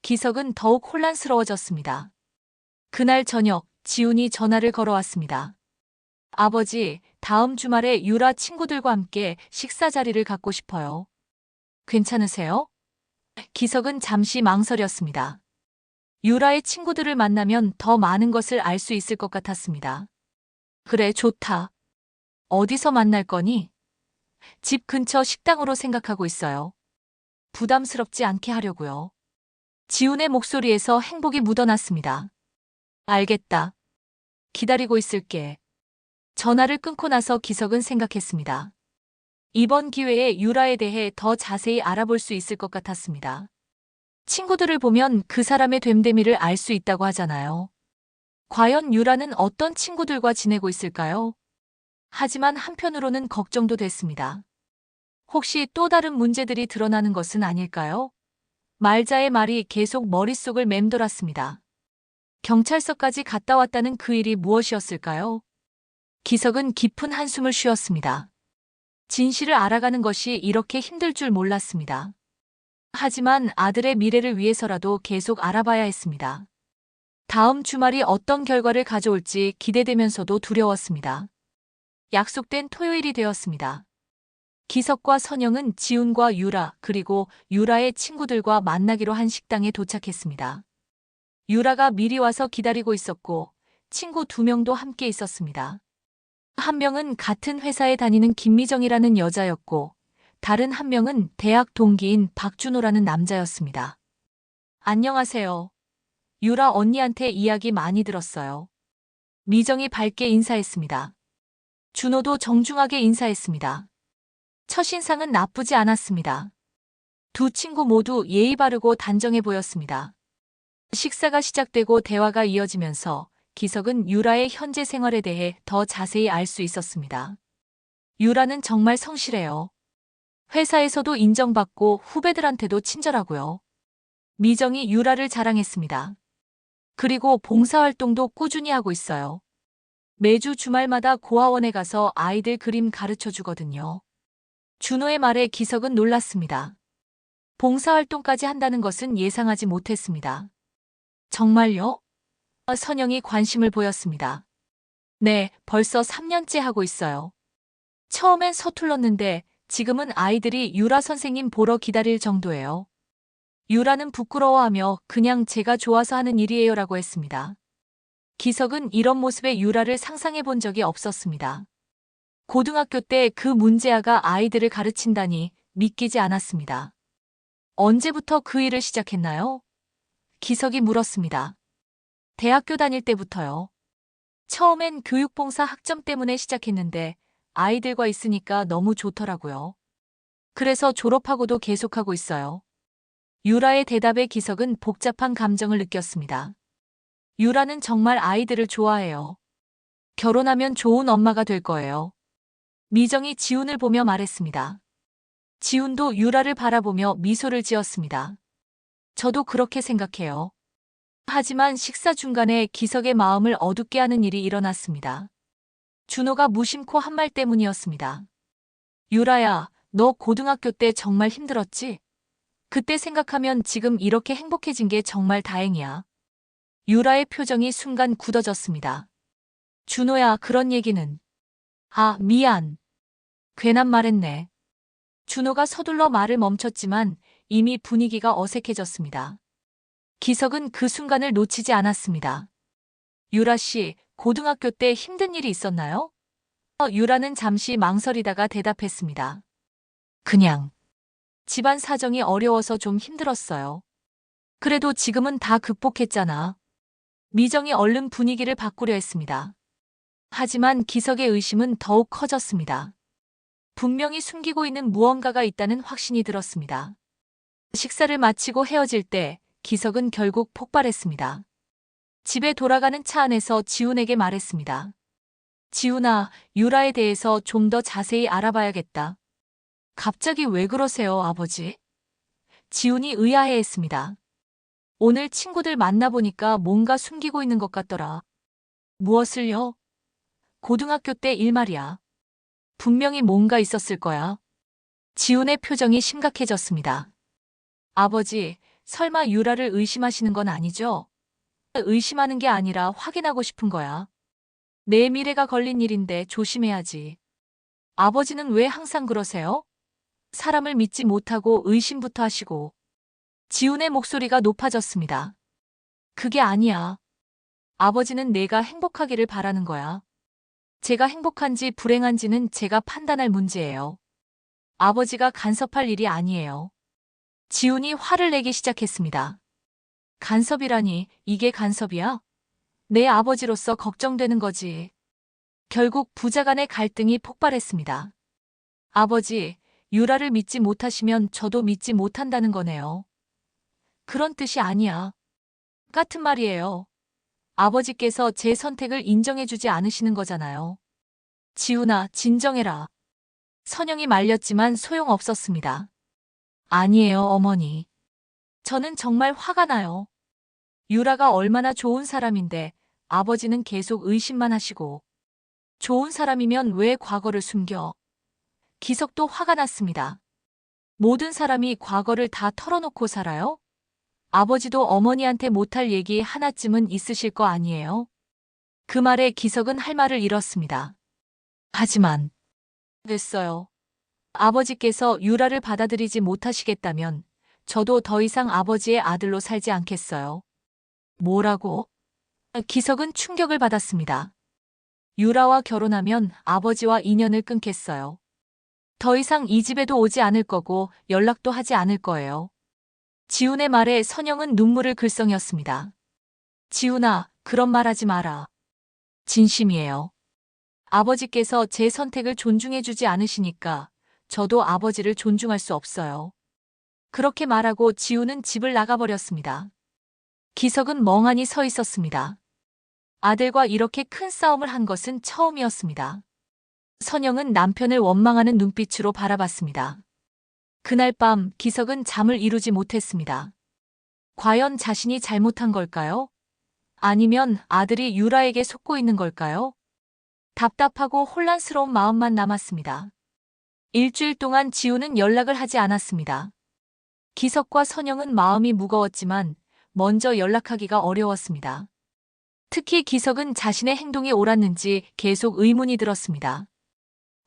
기석은 더욱 혼란스러워졌습니다. 그날 저녁, 지훈이 전화를 걸어왔습니다. 아버지, 다음 주말에 유라 친구들과 함께 식사 자리를 갖고 싶어요. 괜찮으세요? 기석은 잠시 망설였습니다. 유라의 친구들을 만나면 더 많은 것을 알 수 있을 것 같았습니다. 그래, 좋다. 어디서 만날 거니? 집 근처 식당으로 생각하고 있어요. 부담스럽지 않게 하려고요. 지훈의 목소리에서 행복이 묻어났습니다. 알겠다. 기다리고 있을게. 전화를 끊고 나서 기석은 생각했습니다. 이번 기회에 유라에 대해 더 자세히 알아볼 수 있을 것 같았습니다. 친구들을 보면 그 사람의 됨됨이를 알 수 있다고 하잖아요. 과연 유라는 어떤 친구들과 지내고 있을까요? 하지만 한편으로는 걱정도 됐습니다. 혹시 또 다른 문제들이 드러나는 것은 아닐까요? 말자의 말이 계속 머릿속을 맴돌았습니다. 경찰서까지 갔다 왔다는 그 일이 무엇이었을까요? 기석은 깊은 한숨을 쉬었습니다. 진실을 알아가는 것이 이렇게 힘들 줄 몰랐습니다. 하지만 아들의 미래를 위해서라도 계속 알아봐야 했습니다. 다음 주말이 어떤 결과를 가져올지 기대되면서도 두려웠습니다. 약속된 토요일이 되었습니다. 기석과 선영은 지훈과 유라 그리고 유라의 친구들과 만나기로 한 식당에 도착했습니다. 유라가 미리 와서 기다리고 있었고 친구 2명도 함께 있었습니다. 한 명은 같은 회사에 다니는 김미정이라는 여자였고 다른 한 명은 대학 동기인 박준호라는 남자였습니다. 안녕하세요. 유라 언니한테 이야기 많이 들었어요. 미정이 밝게 인사했습니다. 준호도 정중하게 인사했습니다. 첫인상은 나쁘지 않았습니다. 두 친구 모두 예의 바르고 단정해 보였습니다. 식사가 시작되고 대화가 이어지면서 기석은 유라의 현재 생활에 대해 더 자세히 알 수 있었습니다. 유라는 정말 성실해요. 회사에서도 인정받고 후배들한테도 친절하고요. 미정이 유라를 자랑했습니다. 그리고 봉사활동도 꾸준히 하고 있어요. 매주 주말마다 고아원에 가서 아이들 그림 가르쳐 주거든요. 준호의 말에 기석은 놀랐습니다. 봉사활동까지 한다는 것은 예상하지 못했습니다. 정말요? 선영이 관심을 보였습니다. 네, 벌써 3년째 하고 있어요. 처음엔 서툴렀는데 지금은 아이들이 유라 선생님 보러 기다릴 정도예요. 유라는 부끄러워하며 그냥 제가 좋아서 하는 일이에요라고 했습니다. 기석은 이런 모습의 유라를 상상해 본 적이 없었습니다. 고등학교 때 그 문제아가 아이들을 가르친다니 믿기지 않았습니다. 언제부터 그 일을 시작했나요? 기석이 물었습니다. 대학교 다닐 때부터요. 처음엔 교육봉사 학점 때문에 시작했는데 아이들과 있으니까 너무 좋더라고요. 그래서 졸업하고도 계속하고 있어요. 유라의 대답에 기석은 복잡한 감정을 느꼈습니다. 유라는 정말 아이들을 좋아해요. 결혼하면 좋은 엄마가 될 거예요. 미정이 지훈을 보며 말했습니다. 지훈도 유라를 바라보며 미소를 지었습니다. 저도 그렇게 생각해요. 하지만 식사 중간에 기석의 마음을 어둡게 하는 일이 일어났습니다. 준호가 무심코 한 말 때문이었습니다. 유라야, 너 고등학교 때 정말 힘들었지? 그때 생각하면 지금 이렇게 행복해진 게 정말 다행이야. 유라의 표정이 순간 굳어졌습니다. 준호야, 그런 얘기는. 아, 미안. 괜한 말했네. 준호가 서둘러 말을 멈췄지만 이미 분위기가 어색해졌습니다. 기석은 그 순간을 놓치지 않았습니다. 유라 씨, 고등학교 때 힘든 일이 있었나요? 유라는 잠시 망설이다가 대답했습니다. 그냥 집안 사정이 어려워서 좀 힘들었어요. 그래도 지금은 다 극복했잖아. 미정이 얼른 분위기를 바꾸려 했습니다. 하지만 기석의 의심은 더욱 커졌습니다. 분명히 숨기고 있는 무언가가 있다는 확신이 들었습니다. 식사를 마치고 헤어질 때 기석은 결국 폭발했습니다. 집에 돌아가는 차 안에서 지훈에게 말했습니다. 지훈아, 유라에 대해서 좀 더 자세히 알아봐야겠다. 갑자기 왜 그러세요, 아버지? 지훈이 의아해했습니다. 오늘 친구들 만나보니까 뭔가 숨기고 있는 것 같더라. 무엇을요? 고등학교 때 일 말이야. 분명히 뭔가 있었을 거야. 지훈의 표정이 심각해졌습니다. 아버지, 설마 유라를 의심하시는 건 아니죠? 의심하는 게 아니라 확인하고 싶은 거야. 내 미래가 걸린 일인데 조심해야지. 아버지는 왜 항상 그러세요? 사람을 믿지 못하고 의심부터 하시고. 지훈의 목소리가 높아졌습니다. 그게 아니야. 아버지는 내가 행복하기를 바라는 거야. 제가 행복한지 불행한지는 제가 판단할 문제예요. 아버지가 간섭할 일이 아니에요. 지훈이 화를 내기 시작했습니다. 간섭이라니, 이게 간섭이야? 내 아버지로서 걱정되는 거지. 결국 부자 간의 갈등이 폭발했습니다. 아버지, 유라를 믿지 못하시면 저도 믿지 못한다는 거네요. 그런 뜻이 아니야. 같은 말이에요. 아버지께서 제 선택을 인정해주지 않으시는 거잖아요. 지훈아, 진정해라. 선영이 말렸지만 소용없었습니다. 아니에요, 어머니. 저는 정말 화가 나요. 유라가 얼마나 좋은 사람인데 아버지는 계속 의심만 하시고. 좋은 사람이면 왜 과거를 숨겨? 기석도 화가 났습니다. 모든 사람이 과거를 다 털어놓고 살아요? 아버지도 어머니한테 못할 얘기 하나쯤은 있으실 거 아니에요? 그 말에 기석은 할 말을 잃었습니다. 하지만 됐어요. 아버지께서 유라를 받아들이지 못하시겠다면 저도 더 이상 아버지의 아들로 살지 않겠어요. 뭐라고? 기석은 충격을 받았습니다. 유라와 결혼하면 아버지와 인연을 끊겠어요. 더 이상 이 집에도 오지 않을 거고 연락도 하지 않을 거예요. 지훈의 말에 선영은 눈물을 글썽였습니다. 지훈아, 그런 말 하지 마라. 진심이에요. 아버지께서 제 선택을 존중해주지 않으시니까 저도 아버지를 존중할 수 없어요. 그렇게 말하고 지훈은 집을 나가버렸습니다. 기석은 멍하니 서 있었습니다. 아들과 이렇게 큰 싸움을 한 것은 처음이었습니다. 선영은 남편을 원망하는 눈빛으로 바라봤습니다. 그날 밤 기석은 잠을 이루지 못했습니다. 과연 자신이 잘못한 걸까요? 아니면 아들이 유라에게 속고 있는 걸까요? 답답하고 혼란스러운 마음만 남았습니다. 일주일 동안 지우는 연락을 하지 않았습니다. 기석과 선영은 마음이 무거웠지만 먼저 연락하기가 어려웠습니다. 특히 기석은 자신의 행동이 옳았는지 계속 의문이 들었습니다.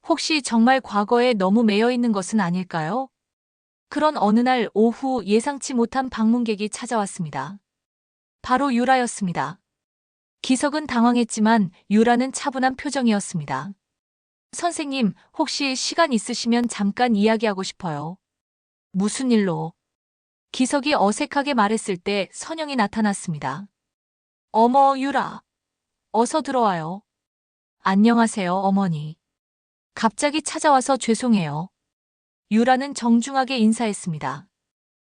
혹시 정말 과거에 너무 매여 있는 것은 아닐까요? 그런 어느 날 오후 예상치 못한 방문객이 찾아왔습니다. 바로 유라였습니다. 기석은 당황했지만 유라는 차분한 표정이었습니다. 선생님, 혹시 시간 있으시면 잠깐 이야기하고 싶어요. 무슨 일로? 기석이 어색하게 말했을 때 선영이 나타났습니다. 어머, 유라. 어서 들어와요. 안녕하세요, 어머니. 갑자기 찾아와서 죄송해요. 유라는 정중하게 인사했습니다.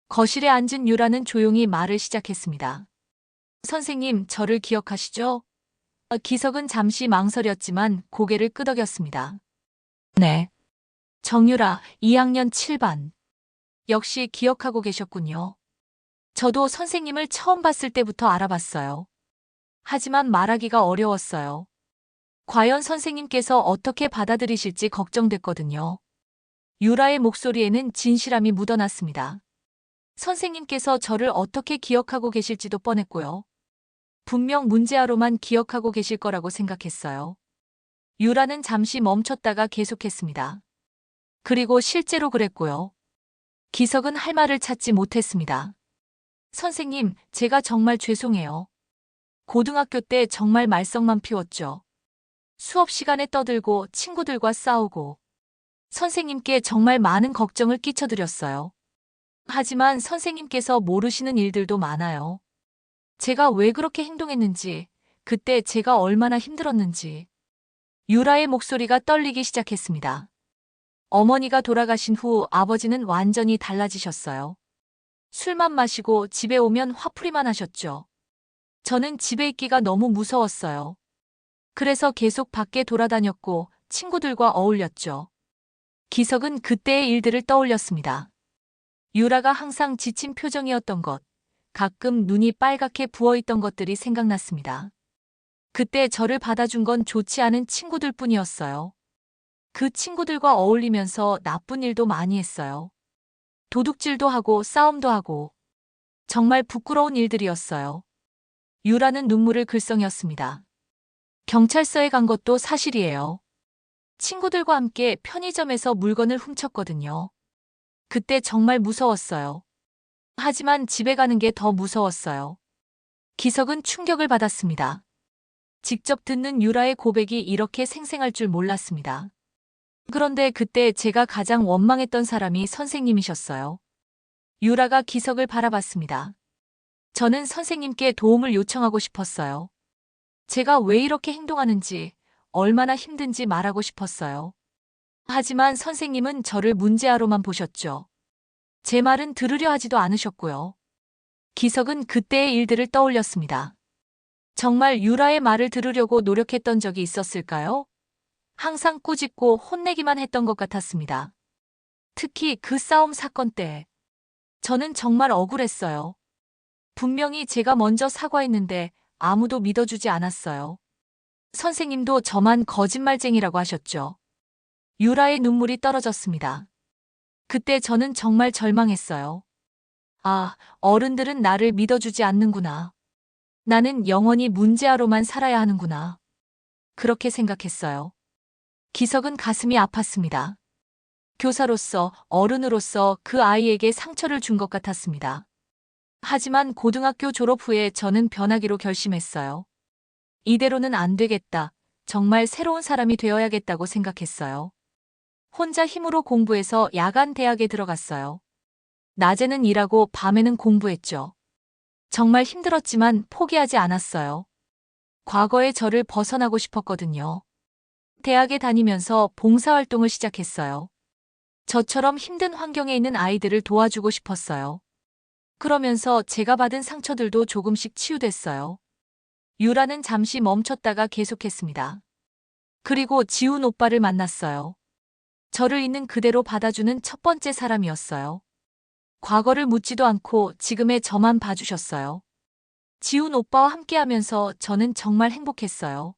거실에 앉은 유라는 조용히 말을 시작했습니다. 선생님, 저를 기억하시죠? 기석은 잠시 망설였지만 고개를 끄덕였습니다. 네. 정유라, 2학년 7반. 역시 기억하고 계셨군요. 저도 선생님을 처음 봤을 때부터 알아봤어요. 하지만 말하기가 어려웠어요. 과연 선생님께서 어떻게 받아들이실지 걱정됐거든요. 유라의 목소리에는 진실함이 묻어났습니다. 선생님께서 저를 어떻게 기억하고 계실지도 뻔했고요. 분명 문제아로만 기억하고 계실 거라고 생각했어요. 유라는 잠시 멈췄다가 계속했습니다. 그리고 실제로 그랬고요. 기석은 할 말을 찾지 못했습니다. 선생님, 제가 정말 죄송해요. 고등학교 때 정말 말썽만 피웠죠. 수업 시간에 떠들고 친구들과 싸우고 선생님께 정말 많은 걱정을 끼쳐드렸어요. 하지만 선생님께서 모르시는 일들도 많아요. 제가 왜 그렇게 행동했는지, 그때 제가 얼마나 힘들었는지. 유라의 목소리가 떨리기 시작했습니다. 어머니가 돌아가신 후 아버지는 완전히 달라지셨어요. 술만 마시고 집에 오면 화풀이만 하셨죠. 저는 집에 있기가 너무 무서웠어요. 그래서 계속 밖에 돌아다녔고 친구들과 어울렸죠. 기석은 그때의 일들을 떠올렸습니다. 유라가 항상 지친 표정이었던 것, 가끔 눈이 빨갛게 부어있던 것들이 생각났습니다. 그때 저를 받아준 건 좋지 않은 친구들 뿐이었어요. 그 친구들과 어울리면서 나쁜 일도 많이 했어요. 도둑질도 하고 싸움도 하고 정말 부끄러운 일들이었어요. 유라는 눈물을 글썽였습니다. 경찰서에 간 것도 사실이에요. 친구들과 함께 편의점에서 물건을 훔쳤거든요. 그때 정말 무서웠어요. 하지만 집에 가는 게 더 무서웠어요. 기석은 충격을 받았습니다. 직접 듣는 유라의 고백이 이렇게 생생할 줄 몰랐습니다. 그런데 그때 제가 가장 원망했던 사람이 선생님이셨어요. 유라가 기석을 바라봤습니다. 저는 선생님께 도움을 요청하고 싶었어요. 제가 왜 이렇게 행동하는지, 얼마나 힘든지 말하고 싶었어요. 하지만 선생님은 저를 문제아로만 보셨죠. 제 말은 들으려 하지도 않으셨고요. 기석은 그때의 일들을 떠올렸습니다. 정말 유라의 말을 들으려고 노력했던 적이 있었을까요? 항상 꾸짖고 혼내기만 했던 것 같았습니다. 특히 그 싸움 사건 때. 저는 정말 억울했어요. 분명히 제가 먼저 사과했는데 아무도 믿어주지 않았어요. 선생님도 저만 거짓말쟁이라고 하셨죠. 유라의 눈물이 떨어졌습니다. 그때 저는 정말 절망했어요. 아, 어른들은 나를 믿어주지 않는구나. 나는 영원히 문제아로만 살아야 하는구나. 그렇게 생각했어요. 기석은 가슴이 아팠습니다. 교사로서, 어른으로서 그 아이에게 상처를 준 것 같았습니다. 하지만 고등학교 졸업 후에 저는 변하기로 결심했어요. 이대로는 안 되겠다. 정말 새로운 사람이 되어야겠다고 생각했어요. 혼자 힘으로 공부해서 야간 대학에 들어갔어요. 낮에는 일하고 밤에는 공부했죠. 정말 힘들었지만 포기하지 않았어요. 과거의 저를 벗어나고 싶었거든요. 대학에 다니면서 봉사활동을 시작했어요. 저처럼 힘든 환경에 있는 아이들을 도와주고 싶었어요. 그러면서 제가 받은 상처들도 조금씩 치유됐어요. 유라는 잠시 멈췄다가 계속했습니다. 그리고 지훈 오빠를 만났어요. 저를 있는 그대로 받아주는 첫 번째 사람이었어요. 과거를 묻지도 않고 지금의 저만 봐주셨어요. 지훈 오빠와 함께하면서 저는 정말 행복했어요.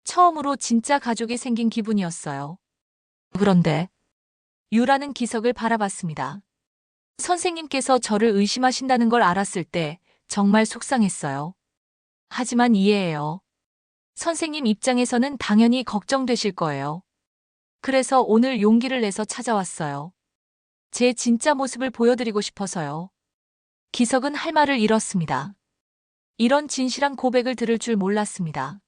처음으로 진짜 가족이 생긴 기분이었어요. 그런데 유라는 기석을 바라봤습니다. 선생님께서 저를 의심하신다는 걸 알았을 때 정말 속상했어요. 하지만 이해해요. 선생님 입장에서는 당연히 걱정되실 거예요. 그래서 오늘 용기를 내서 찾아왔어요. 제 진짜 모습을 보여드리고 싶어서요. 기석은 할 말을 잃었습니다. 이런 진실한 고백을 들을 줄 몰랐습니다.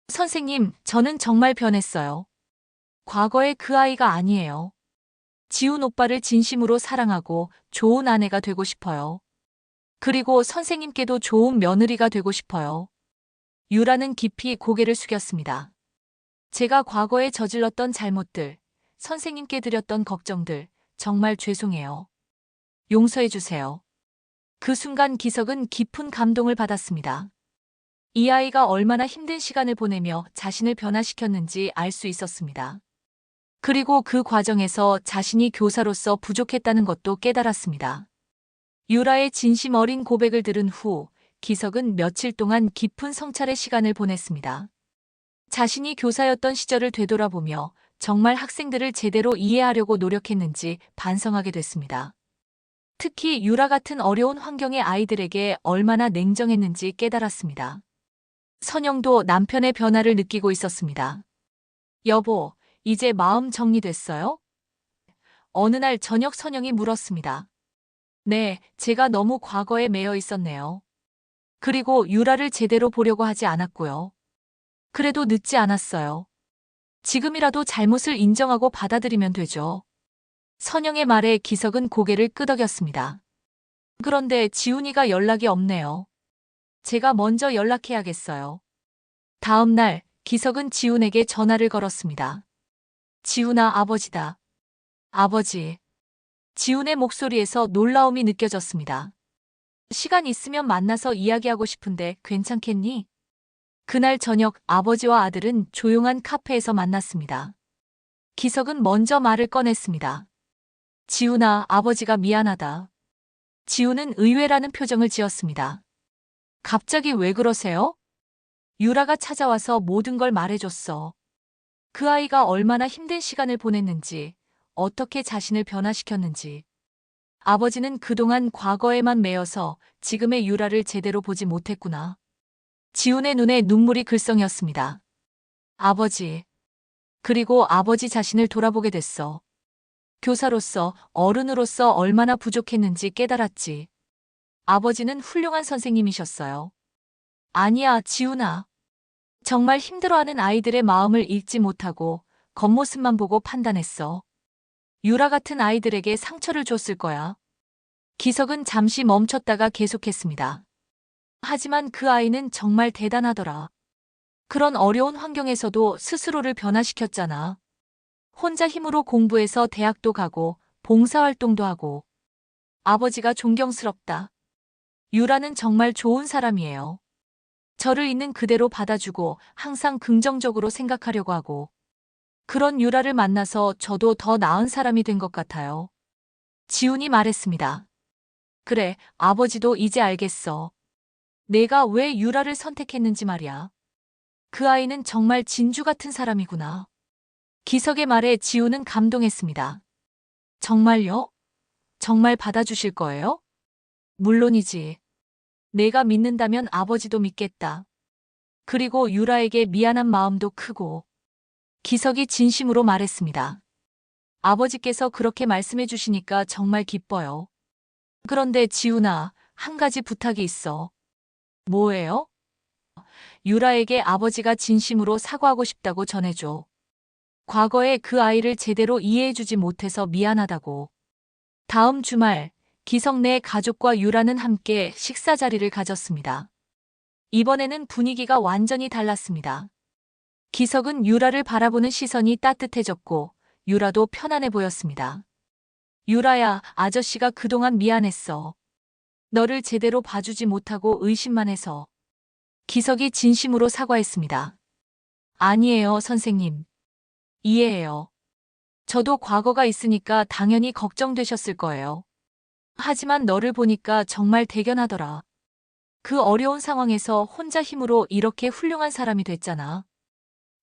선생님, 저는 정말 변했어요. 과거의 그 아이가 아니에요. 지훈 오빠를 진심으로 사랑하고 좋은 아내가 되고 싶어요. 그리고 선생님께도 좋은 며느리가 되고 싶어요. 유라는 깊이 고개를 숙였습니다. 제가 과거에 저질렀던 잘못들, 선생님께 드렸던 걱정들, 정말 죄송해요. 용서해 주세요. 그 순간 기석은 깊은 감동을 받았습니다. 이 아이가 얼마나 힘든 시간을 보내며 자신을 변화시켰는지 알 수 있었습니다. 그리고 그 과정에서 자신이 교사로서 부족했다는 것도 깨달았습니다. 유라의 진심 어린 고백을 들은 후 기석은 며칠 동안 깊은 성찰의 시간을 보냈습니다. 자신이 교사였던 시절을 되돌아보며 정말 학생들을 제대로 이해하려고 노력했는지 반성하게 됐습니다. 특히 유라 같은 어려운 환경의 아이들에게 얼마나 냉정했는지 깨달았습니다. 선영도 남편의 변화를 느끼고 있었습니다. 여보, 이제 마음 정리됐어요? 어느 날 저녁 선영이 물었습니다. 네, 제가 너무 과거에 매여 있었네요. 그리고 유라를 제대로 보려고 하지 않았고요. 그래도 늦지 않았어요. 지금이라도 잘못을 인정하고 받아들이면 되죠. 선영의 말에 기석은 고개를 끄덕였습니다. 그런데 지훈이가 연락이 없네요. 제가 먼저 연락해야겠어요. 다음 날 기석은 지훈에게 전화를 걸었습니다. 지훈아, 아버지다. 아버지. 지훈의 목소리에서 놀라움이 느껴졌습니다. 시간 있으면 만나서 이야기하고 싶은데 괜찮겠니? 그날 저녁 아버지와 아들은 조용한 카페에서 만났습니다. 기석은 먼저 말을 꺼냈습니다. 지훈아, 아버지가 미안하다. 지훈은 의외라는 표정을 지었습니다. 갑자기 왜 그러세요? 유라가 찾아와서 모든 걸 말해줬어. 그 아이가 얼마나 힘든 시간을 보냈는지, 어떻게 자신을 변화시켰는지. 아버지는 그동안 과거에만 매여서 지금의 유라를 제대로 보지 못했구나. 지훈의 눈에 눈물이 글썽였습니다. 아버지. 그리고 아버지 자신을 돌아보게 됐어. 교사로서, 어른으로서 얼마나 부족했는지 깨달았지. 아버지는 훌륭한 선생님이셨어요. 아니야, 지훈아. 정말 힘들어하는 아이들의 마음을 읽지 못하고 겉모습만 보고 판단했어. 유라 같은 아이들에게 상처를 줬을 거야. 기석은 잠시 멈췄다가 계속했습니다. 하지만 그 아이는 정말 대단하더라. 그런 어려운 환경에서도 스스로를 변화시켰잖아. 혼자 힘으로 공부해서 대학도 가고 봉사활동도 하고. 아버지가 존경스럽다. 유라는 정말 좋은 사람이에요. 저를 있는 그대로 받아주고 항상 긍정적으로 생각하려고 하고. 그런 유라를 만나서 저도 더 나은 사람이 된 것 같아요. 지훈이 말했습니다. 그래, 아버지도 이제 알겠어. 내가 왜 유라를 선택했는지 말이야. 그 아이는 정말 진주 같은 사람이구나. 기석의 말에 지훈은 감동했습니다. 정말요? 정말 받아주실 거예요? 물론이지. 내가 믿는다면 아버지도 믿겠다. 그리고 유라에게 미안한 마음도 크고. 기석이 진심으로 말했습니다. 아버지께서 그렇게 말씀해 주시니까 정말 기뻐요. 그런데 지훈아, 한 가지 부탁이 있어. 뭐예요? 유라에게 아버지가 진심으로 사과하고 싶다고 전해줘. 과거에 그 아이를 제대로 이해해주지 못해서 미안하다고. 다음 주말, 기석 내 가족과 유라는 함께 식사 자리를 가졌습니다. 이번에는 분위기가 완전히 달랐습니다. 기석은 유라를 바라보는 시선이 따뜻해졌고, 유라도 편안해 보였습니다. 유라야, 아저씨가 그동안 미안했어. 너를 제대로 봐주지 못하고 의심만 해서. 기석이 진심으로 사과했습니다. 아니에요, 선생님. 이해해요. 저도 과거가 있으니까 당연히 걱정되셨을 거예요. 하지만 너를 보니까 정말 대견하더라. 그 어려운 상황에서 혼자 힘으로 이렇게 훌륭한 사람이 됐잖아.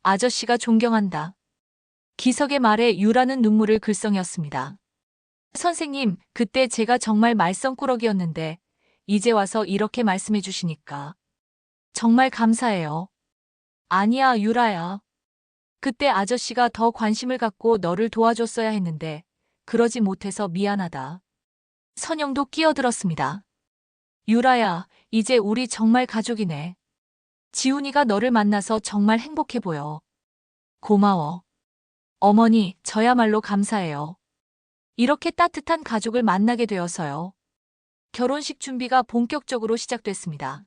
아저씨가 존경한다. 기석의 말에 유라는 눈물을 글썽였습니다. 선생님, 그때 제가 정말 말썽꾸러기였는데 이제 와서 이렇게 말씀해 주시니까 정말 감사해요. 아니야, 유라야. 그때 아저씨가 더 관심을 갖고 너를 도와줬어야 했는데 그러지 못해서 미안하다. 선영도 끼어들었습니다. 유라야, 이제 우리 정말 가족이네. 지훈이가 너를 만나서 정말 행복해 보여. 고마워. 어머니, 저야말로 감사해요. 이렇게 따뜻한 가족을 만나게 되어서요. 결혼식 준비가 본격적으로 시작됐습니다.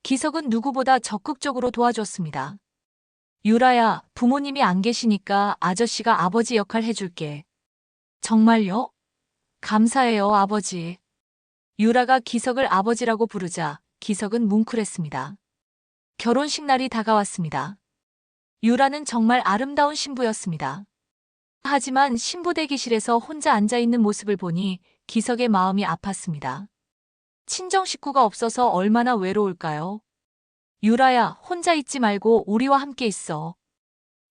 기석은 누구보다 적극적으로 도와줬습니다. 유라야, 부모님이 안 계시니까 아저씨가 아버지 역할 해줄게. 정말요? 감사해요, 아버지. 유라가 기석을 아버지라고 부르자 기석은 뭉클했습니다. 결혼식 날이 다가왔습니다. 유라는 정말 아름다운 신부였습니다. 하지만 신부 대기실에서 혼자 앉아있는 모습을 보니 기석의 마음이 아팠습니다. 친정 식구가 없어서 얼마나 외로울까요? 유라야, 혼자 있지 말고 우리와 함께 있어.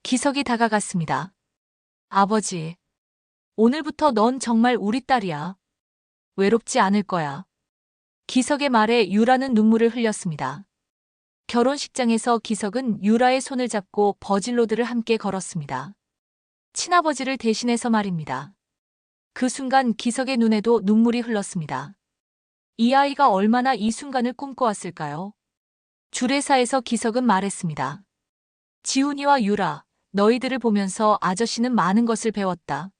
기석이 다가갔습니다. 아버지, 오늘부터 넌 정말 우리 딸이야. 외롭지 않을 거야. 기석의 말에 유라는 눈물을 흘렸습니다. 결혼식장에서 기석은 유라의 손을 잡고 버질로드를 함께 걸었습니다. 친아버지를 대신해서 말입니다. 그 순간 기석의 눈에도 눈물이 흘렀습니다. 이 아이가 얼마나 이 순간을 꿈꿔왔을까요? 주례사에서 기석은 말했습니다. 지훈이와 유라, 너희들을 보면서 아저씨는 많은 것을 배웠다.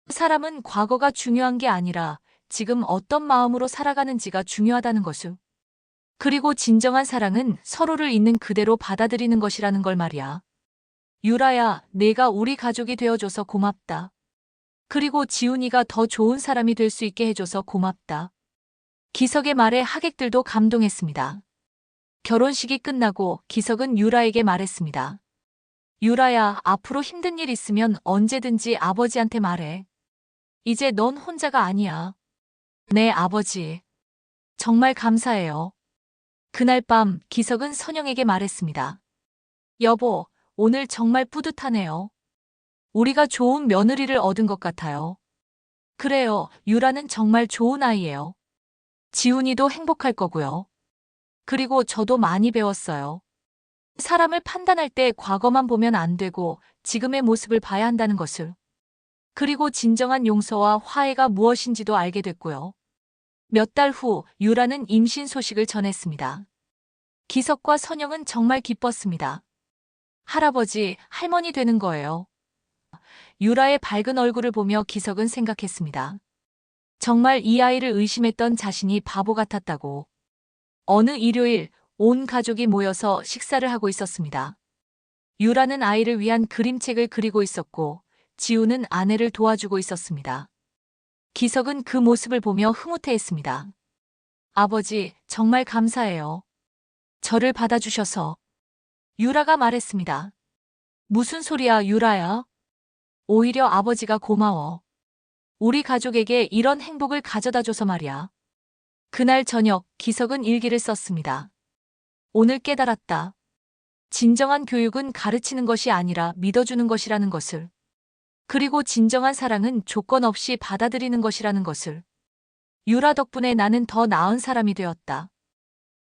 사람은 과거가 중요한 게 아니라 지금 어떤 마음으로 살아가는지가 중요하다는 것을. 그리고 진정한 사랑은 서로를 있는 그대로 받아들이는 것이라는 걸 말이야. 유라야, 내가 우리 가족이 되어줘서 고맙다. 그리고 지훈이가 더 좋은 사람이 될 수 있게 해줘서 고맙다. 기석의 말에 하객들도 감동했습니다. 결혼식이 끝나고 기석은 유라에게 말했습니다. 유라야, 앞으로 힘든 일 있으면 언제든지 아버지한테 말해. 이제 넌 혼자가 아니야. 네, 아버지. 정말 감사해요. 그날 밤 기석은 선영에게 말했습니다. 여보, 오늘 정말 뿌듯하네요. 우리가 좋은 며느리를 얻은 것 같아요. 그래요, 유라는 정말 좋은 아이예요. 지훈이도 행복할 거고요. 그리고 저도 많이 배웠어요. 사람을 판단할 때 과거만 보면 안 되고 지금의 모습을 봐야 한다는 것을. 그리고 진정한 용서와 화해가 무엇인지도 알게 됐고요. 몇 달 후 유라는 임신 소식을 전했습니다. 기석과 선영은 정말 기뻤습니다. 할아버지, 할머니 되는 거예요. 유라의 밝은 얼굴을 보며 기석은 생각했습니다. 정말 이 아이를 의심했던 자신이 바보 같았다고. 어느 일요일 온 가족이 모여서 식사를 하고 있었습니다. 유라는 아이를 위한 그림책을 그리고 있었고 지우는 아내를 도와주고 있었습니다. 기석은 그 모습을 보며 흐뭇해했습니다. 아버지, 정말 감사해요. 저를 받아주셔서. 유라가 말했습니다. 무슨 소리야, 유라야? 오히려 아버지가 고마워. 우리 가족에게 이런 행복을 가져다줘서 말이야. 그날 저녁 기석은 일기를 썼습니다. 오늘 깨달았다. 진정한 교육은 가르치는 것이 아니라 믿어주는 것이라는 것을. 그리고 진정한 사랑은 조건 없이 받아들이는 것이라는 것을. 유라 덕분에 나는 더 나은 사람이 되었다.